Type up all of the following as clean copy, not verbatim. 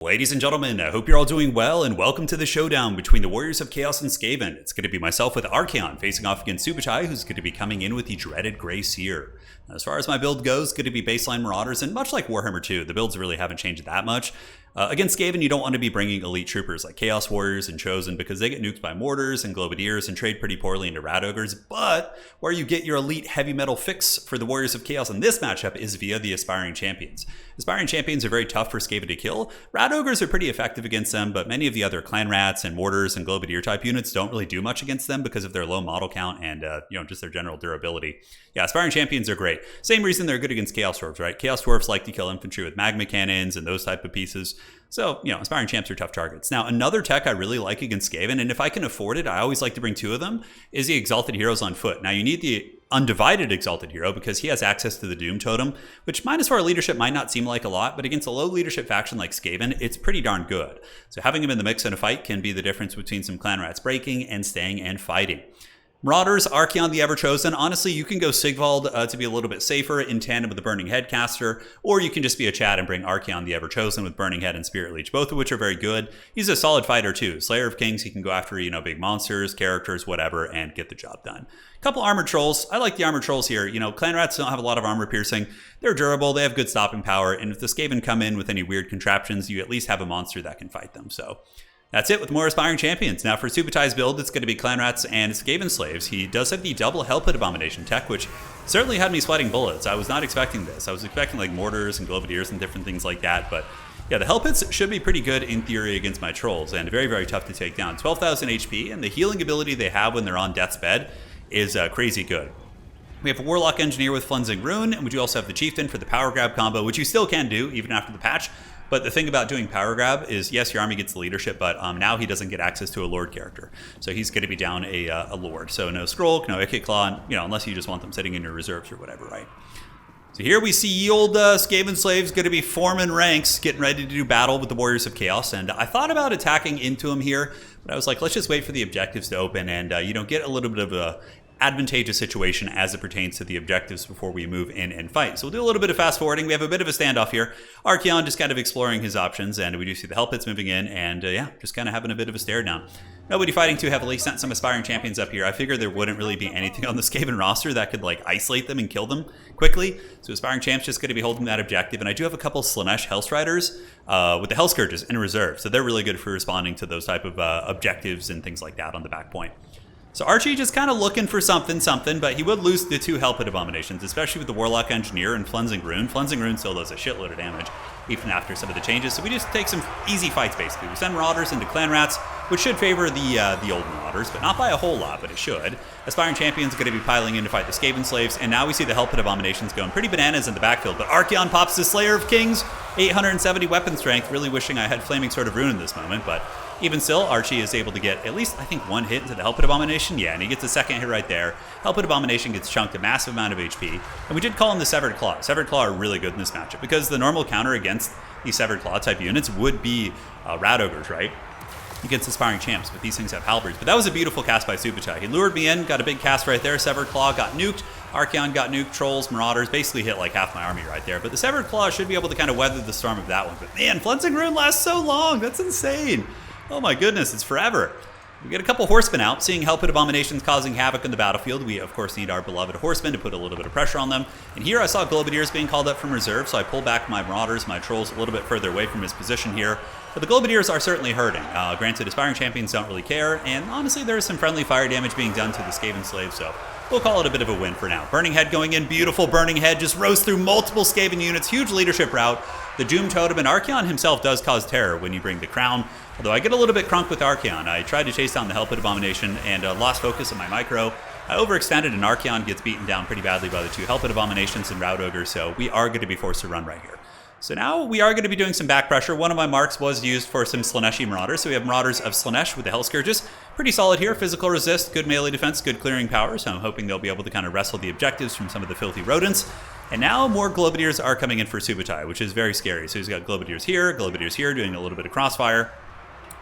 Ladies and gentlemen, I hope you're all doing well, and welcome to the showdown between the Warriors of Chaos and Skaven. It's going to be myself with Archaon facing off against Subutai, who's going to be coming in with the dreaded Grey Seer. As far as my build goes, it's going to be baseline Marauders, and much like Warhammer 2, the builds really haven't changed that much. Against Skaven, you don't want to be bringing elite troopers like Chaos Warriors and Chosen because they get nuked by mortars and Globadiers and trade pretty poorly into Rat Ogres, but where you get your elite heavy metal fix for the Warriors of Chaos in this matchup is via the Aspiring Champions. Aspiring Champions are very tough for Skaven to kill. Rat Ogres are pretty effective against them, but many of the other Clan Rats and Mortars and Globadier type units don't really do much against them because of their low model count and just their general durability. Yeah, Aspiring Champions are great. Same reason they're good against Chaos Dwarfs, right? Chaos Dwarfs like to kill infantry with magma cannons and those type of pieces. So, Aspiring Champs are tough targets. Now, another tech I really like against Skaven, and if I can afford it, I always like to bring two of them, is the Exalted Heroes on foot. Now, you need the Undivided Exalted Hero because he has access to the Doom Totem, which minus 4 leadership might not seem like a lot, but against a low leadership faction like Skaven, it's pretty darn good. So having him in the mix in a fight can be the difference between some Clan Rats breaking and staying and fighting. Marauders, Archaon the Ever-Chosen. Honestly, you can go Sigvald to be a little bit safer in tandem with the Burning Head caster, or you can just be a Chad and bring Archaon the Ever-Chosen with Burning Head and Spirit Leech, both of which are very good. He's a solid fighter too. Slayer of Kings, he can go after, big monsters, characters, whatever, and get the job done. Couple Armored Trolls. I like the Armored Trolls here. Clan Rats don't have a lot of armor piercing. They're durable, they have good stopping power, and if the Skaven come in with any weird contraptions, you at least have a monster that can fight them, so... That's it with more Aspiring Champions. Now for Subutai's build, it's going to be Clan Rats and Skaven Slaves. He does have the double Hellpit Abomination tech, which certainly had me sweating bullets. I was not expecting this. I was expecting like Mortars and Globadiers and different things like that, but yeah, the Hellpits should be pretty good in theory against my Trolls, and very, very tough to take down. 12,000 HP, and the healing ability they have when they're on death's bed is crazy good. We have a Warlock Engineer with Flensing Rune, and we do also have the Chieftain for the Power Grab combo, which you still can do even after the patch. But the thing about doing Power Grab is, yes, your army gets the leadership, but now he doesn't get access to a Lord character. So he's going to be down a Lord. So no Scroll, no Ikit Claw, unless you just want them sitting in your reserves or whatever, right? So here we see ye old Skaven Slaves going to be forming ranks, getting ready to do battle with the Warriors of Chaos. And I thought about attacking into him here, but I was like, let's just wait for the objectives to open and, get a little bit of a advantageous situation as it pertains to the objectives before we move in and fight. So we'll do a little bit of fast forwarding. We have a bit of a standoff here. Archaon just kind of exploring his options, and we do see the Hellpits moving in, and just kind of having a bit of a stare down. Nobody fighting too heavily. Sent some Aspiring Champions up here. I figured there wouldn't really be anything on the Skaven roster that could isolate them and kill them quickly. So Aspiring Champs just going to be holding that objective, and I do have a couple Slaanesh Hellstriders with the Hellscourges in reserve, so they're really good for responding to those type of objectives and things like that on the back point. So Archie just kind of looking for something, but he would lose the two Hellpit Abominations, especially with the Warlock Engineer and Flensing Rune. Flensing Rune still does a shitload of damage, even after some of the changes. So we just take some easy fights, basically. We send Marauders into Clan Rats, which should favor the old Marauders, but not by a whole lot, but it should. Aspiring Champions going to be piling in to fight the Skaven Slaves, and now we see the Hellpit Abominations going pretty bananas in the backfield. But Archaon pops the Slayer of Kings, 870 weapon strength. Really wishing I had Flaming Sword of Ruin in this moment, but even still, Archie is able to get at least, I think, one hit into the Hellpit Abomination. Yeah, and he gets a second hit right there. Hellpit Abomination gets chunked a massive amount of HP. And we did call him the Severed Claw. Severed Claw are really good in this matchup because the normal counter against these Severed Claw type units would be Rat Ogres, right? Against Aspiring Champs, but these things have halberds. But that was a beautiful cast by Subutai. He lured me in, got a big cast right there. Severed Claw got nuked. Archaon got nuked. Trolls, Marauders basically hit like half my army right there. But the Severed Claw should be able to kind of weather the storm of that one. But man, Flensing Rune lasts so long. That's insane. Oh my goodness, it's forever. We get a couple Horsemen out, seeing Hellpit Abominations causing havoc in the battlefield. We, of course, need our beloved Horsemen to put a little bit of pressure on them. And here I saw Globadiers being called up from reserve, so I pull back my Marauders, my Trolls, a little bit further away from his position here. But the Globadiers are certainly hurting. Granted, Aspiring Champions don't really care, and honestly, there is some friendly fire damage being done to the Skaven Slaves, so we'll call it a bit of a win for now. Burning Head going in, beautiful Burning Head, just roast through multiple Skaven units, huge leadership route. The Doom Totem, and Archaon himself does cause terror when you bring the Crown. Although I get a little bit crunk with Archaon. I tried to chase down the Hellpit Abomination and lost focus of my micro. I overextended, and Archaon gets beaten down pretty badly by the two Hellpit Abominations and Rat Ogre, so we are going to be forced to run right here. So now we are going to be doing some back pressure. One of my marks was used for some Slaaneshi Marauders, so we have Marauders of Slaanesh with the Hellscourges. Pretty solid here, physical resist, good melee defense, good clearing power, so I'm hoping they'll be able to kind of wrestle the objectives from some of the filthy rodents. And now more Globadiers are coming in for Subutai, which is very scary. So he's got Globadiers here, doing a little bit of crossfire.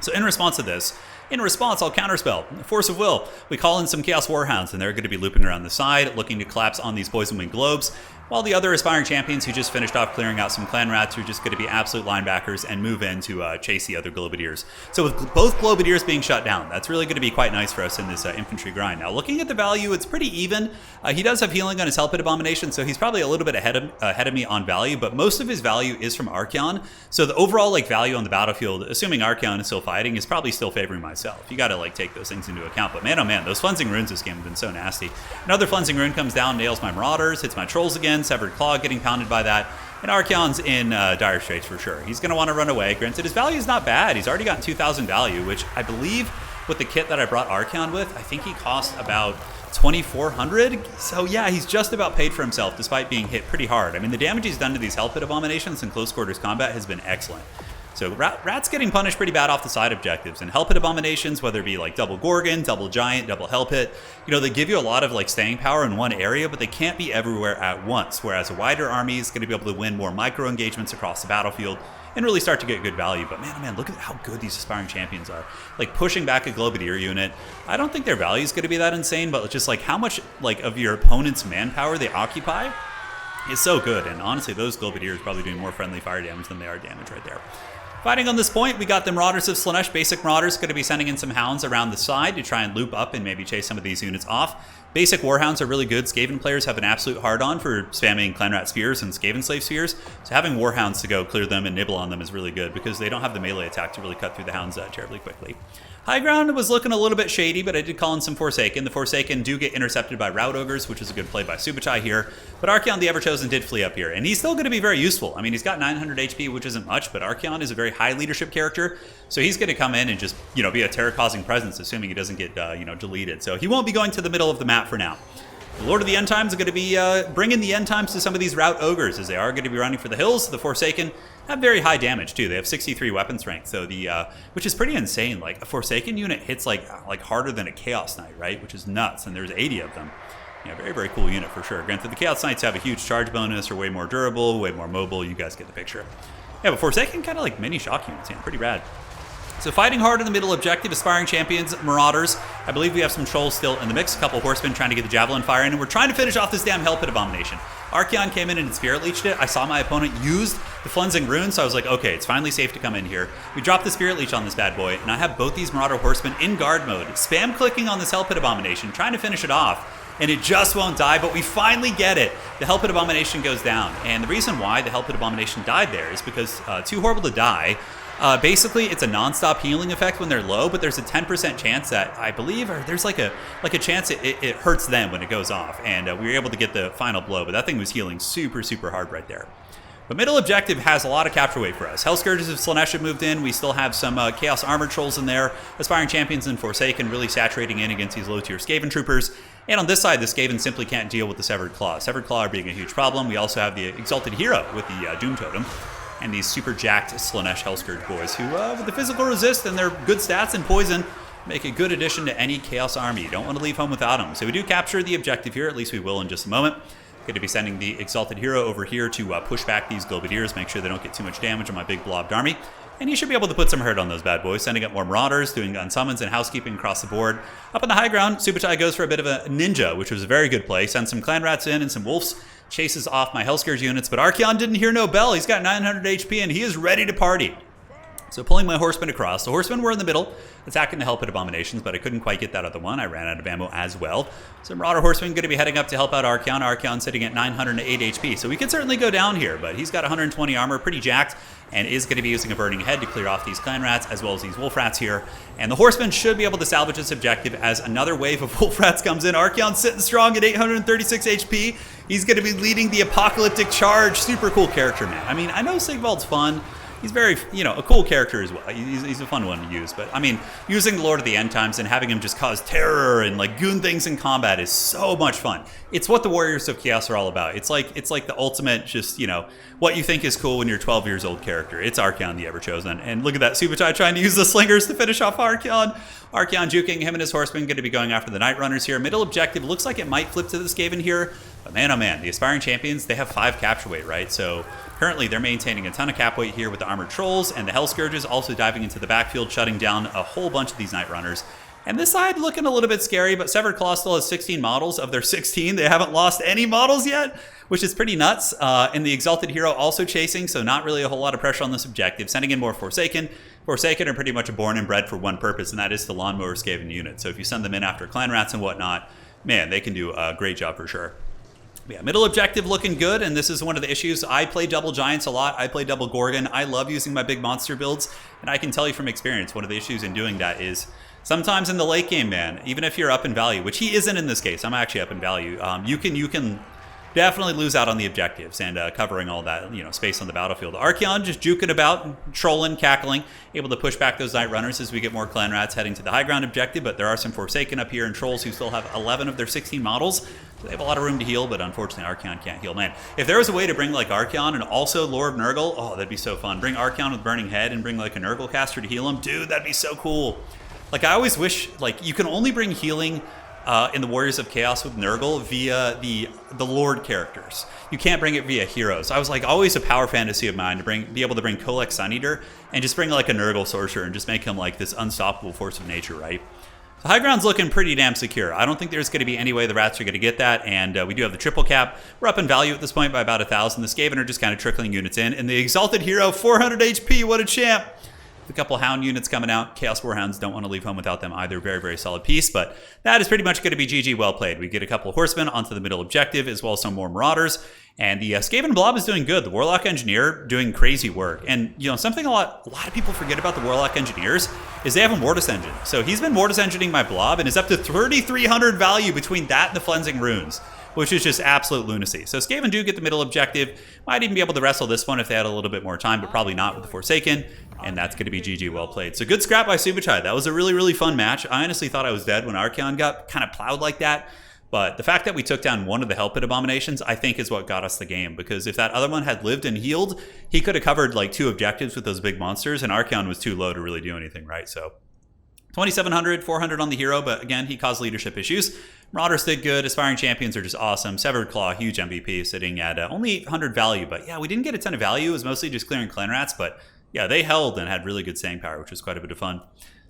So in response to this, In response, I'll counterspell. Force of Will. We call in some Chaos Warhounds, and they're going to be looping around the side, looking to collapse on these Poison Wing Globes. while the other aspiring champions who just finished off clearing out some clan rats are just going to be absolute linebackers and move in to chase the other globadiers. So with both globadiers being shut down, that's really going to be quite nice for us in this infantry grind. Now looking at the value, it's pretty even. He does have healing on his Hell Pit Abomination, so he's probably a little bit ahead of me on value, but most of his value is from Archaon. So the overall value on the battlefield, assuming Archaon is still fighting, is probably still favoring myself. You got to take those things into account. But man, oh man, those Flensing Runes this game have been so nasty. Another Flensing Rune comes down, nails my Marauders, hits my Trolls again. Severed Claw getting pounded by that. And Archaon's in dire straits for sure. He's going to want to run away. Granted, his value is not bad. He's already gotten 2,000 value, which I believe with the kit that I brought Archaon with, I think he cost about 2,400. So yeah, he's just about paid for himself despite being hit pretty hard. I mean, the damage he's done to these Hell Pit Abominations in close quarters combat has been excellent. So Rat's getting punished pretty bad off the side objectives, and Hell Pit Abominations, whether it be double Gorgon, double Giant, double Hell Pit, they give you a lot of staying power in one area, but they can't be everywhere at once, whereas a wider army is going to be able to win more micro engagements across the battlefield and really start to get good value. But man, oh man, look at how good these aspiring champions are. Pushing back a Globadier unit, I don't think their value is going to be that insane, but just how much of your opponent's manpower they occupy is so good. And honestly, those Globadiers are probably doing more friendly fire damage than they are damage right there. Fighting on this point, we got the Marauders of Slaanesh. Basic Marauders going to be sending in some Hounds around the side to try and loop up and maybe chase some of these units off. Basic Warhounds are really good. Skaven players have an absolute hard-on for spamming Clan Rat Spears and Skaven Slave Spears. So having Warhounds to go clear them and nibble on them is really good because they don't have the melee attack to really cut through the Hounds terribly quickly. High ground was looking a little bit shady, but I did call in some Forsaken. The Forsaken do get intercepted by Rout Ogres, which is a good play by Subuchai here. But Archaon the Everchosen did flee up here, and he's still going to be very useful. I mean, he's got 900 HP, which isn't much, but Archaon is a very high leadership character, so he's going to come in and just, be a terror-causing presence, assuming he doesn't get, deleted. So he won't be going to the middle of the map for now. The Lord of the End Times is going to be bringing the End Times to some of these Rout Ogres, as they are going to be running for the hills. The Forsaken have very high damage too. They have 63 weapon strength, so which is pretty insane. A Forsaken unit hits like harder than a Chaos Knight, right? Which is nuts, and there's 80 of them. Yeah, very, very cool unit for sure. Granted, the Chaos Knights have a huge charge bonus, are way more durable, way more mobile. You guys get the picture. Yeah, but Forsaken kind of mini shock units, yeah, pretty rad. So fighting hard in the middle objective, aspiring champions, Marauders. I believe we have some Trolls still in the mix. A couple Horsemen trying to get the Javelin fire in, and we're trying to finish off this damn Hell Pit Abomination. Archaon came in and Spirit Leeched it. I saw my opponent used the Flensing Rune, so I was like, okay, it's finally safe to come in here. We dropped the Spirit Leech on this bad boy, and I have both these Marauder Horsemen in guard mode, spam clicking on this Hell Pit Abomination, trying to finish it off, and it just won't die, but we finally get it. The Hell Pit Abomination goes down, and the reason why the Hell Pit Abomination died there is because Too Horrible to Die. Basically, it's a non-stop healing effect when they're low, but there's a 10% chance that, I believe, or there's a chance it hurts them when it goes off, and we were able to get the final blow, but that thing was healing super, super hard right there. But middle objective has a lot of capture weight for us. Hell Scourges of Slaanesh have moved in. We still have some Chaos Armored Trolls in there. Aspiring Champions and Forsaken really saturating in against these low-tier Skaven Troopers. And on this side, the Skaven simply can't deal with the Severed Claw. Severed Claw are being a huge problem. We also have the Exalted Hero with the Doom Totem. And these super jacked Slaanesh Hellscourge boys who, with the physical resist and their good stats and poison, make a good addition to any Chaos army. You don't want to leave home without them. So we do capture the objective here, at least we will in just a moment. Going to be sending the Exalted Hero over here to push back these Globadiers, make sure they don't get too much damage on my big blobbed army. And you should be able to put some hurt on those bad boys, sending up more Marauders, doing unsummons and housekeeping across the board. Up on the high ground, Subuchai goes for a bit of a ninja, which was a very good play. Sends some Clan Rats in and some Wolves, chases off my Hellscourge units, but Archaon didn't hear no bell. He's got 900 HP and he is ready to party. So pulling my Horsemen across. The Horsemen were in the middle, attacking the Hell Pit Abominations, but I couldn't quite get that other one. I ran out of ammo as well. So Marauder Horsemen going to be heading up to help out Archaon. Archaon sitting at 908 HP. So we could certainly go down here, but he's got 120 armor, pretty jacked, and is going to be using a Burning Head to clear off these Clan Rats, as well as these Wolf Rats here. And the Horsemen should be able to salvage this objective as another wave of Wolf Rats comes in. Archaon's sitting strong at 836 HP. He's going to be leading the Apocalyptic Charge. Super cool character, man. I mean, I know Sigvald's fun. He's very, a cool character as well. He's a fun one to use. But, I mean, using the Lord of the End Times and having him just cause terror and, goon things in combat is so much fun. It's what the Warriors of Chaos are all about. It's like the ultimate just, what you think is cool when you're 12 years old character. It's Archaon the Everchosen. And look at that, Subuchai trying to use the Slingers to finish off Archaon. Archaon juking him and his Horsemen, going to be going after the Night Runners here. Middle objective looks like it might flip to the Skaven here. But man, oh man, the Aspiring Champions, they have 5 capture weight, right? So currently they're maintaining a ton of cap weight here with the Armored Trolls, and the Hell Scourges also diving into the backfield, shutting down a whole bunch of these Night Runners. And this side looking a little bit scary, but Severed Claw still has 16 models. Of their 16, they haven't lost any models yet, which is pretty nuts. And the Exalted Hero also chasing, so not really a whole lot of pressure on this objective. Sending in more Forsaken. Forsaken are pretty much born and bred for one purpose, and that is the Lawnmower Skaven unit. So if you send them in after Clan Rats and whatnot, man, they can do a great job for sure. Yeah, middle objective looking good, and this is one of the issues. I play double Giants a lot. I play double Gorgon. I love using my big monster builds, and I can tell you from experience, one of the issues in doing that is sometimes in the late game, man, even if you're up in value, which he isn't in this case, I'm actually up in value, you can definitely lose out on the objectives and covering all that, space on the battlefield. Archaon just juking about, trolling, cackling, able to push back those Night Runners as we get more Clan Rats heading to the high ground objective, but there are some Forsaken up here and Trolls who still have 11 of their 16 models. So they have a lot of room to heal, but unfortunately Archaon can't heal. Man, if there was a way to bring like Archaon and also Lord of Nurgle, oh, that'd be so fun. Bring Archaon with Burning Head and bring like a Nurgle caster to heal him. Dude, that'd be so cool. Like I always wish, like you can only bring healing in the Warriors of Chaos with Nurgle via the Lord characters. You can't bring it via heroes. I was like always a power fantasy of mine to be able to bring Kolek Suneater and just bring like a Nurgle sorcerer and just make him like this unstoppable force of nature, right? The high ground's looking pretty damn secure. I don't think there's going to be any way the Rats are going to get that, and we do have the triple cap. We're up in value at this point by about 1,000. The Skaven are just kind of trickling units in, and the Exalted Hero, 400 HP, what a champ! A couple Hound units coming out. Chaos Warhounds don't want to leave home without them either. Very, very solid piece, but that is pretty much going to be GG well played. We get a couple of Horsemen onto the middle objective, as well as some more Marauders, and the Skaven Blob is doing good. The Warlock Engineer doing crazy work, and something a lot of people forget about the Warlock Engineers is they have a Mortis Engine. So he's been Mortis Engineering my Blob, and is up to 3,300 value between that and the Flensing Runes, which is just absolute lunacy. So Skaven do get the middle objective. Might even be able to wrestle this one if they had a little bit more time, but probably not with the Forsaken. And that's going to be GG well played. So good scrap by Subuchai. That was a really, really fun match. I honestly thought I was dead when Archaon got kind of plowed like that. But the fact that we took down one of the Hell Pit abominations, I think is what got us the game. Because if that other one had lived and healed, he could have covered like 2 objectives with those big monsters. And Archaon was too low to really do anything, right? So 2,700, 400 on the hero, but again, he caused leadership issues. Marauders did good. Aspiring Champions are just awesome. Severed Claw, huge MVP, sitting at only 800 value. But yeah, we didn't get a ton of value. It was mostly just clearing Clan Rats, but yeah, they held and had really good staying power, which was quite a bit of fun.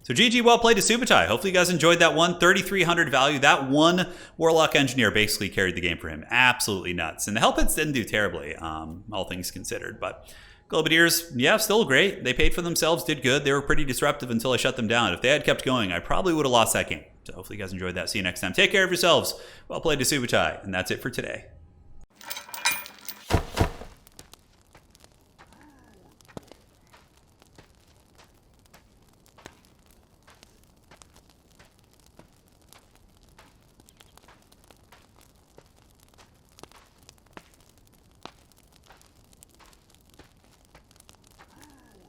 So GG well played to Subuchai. Hopefully you guys enjoyed that one. 3,300 value. That one Warlock Engineer basically carried the game for him. Absolutely nuts. And the Hell Pits didn't do terribly, all things considered. But Globadiers, yeah, still great. They paid for themselves, did good. They were pretty disruptive until I shut them down. If they had kept going, I probably would have lost that game. So hopefully you guys enjoyed that. See you next time. Take care of yourselves. Well played to Subuchai. And that's it for today.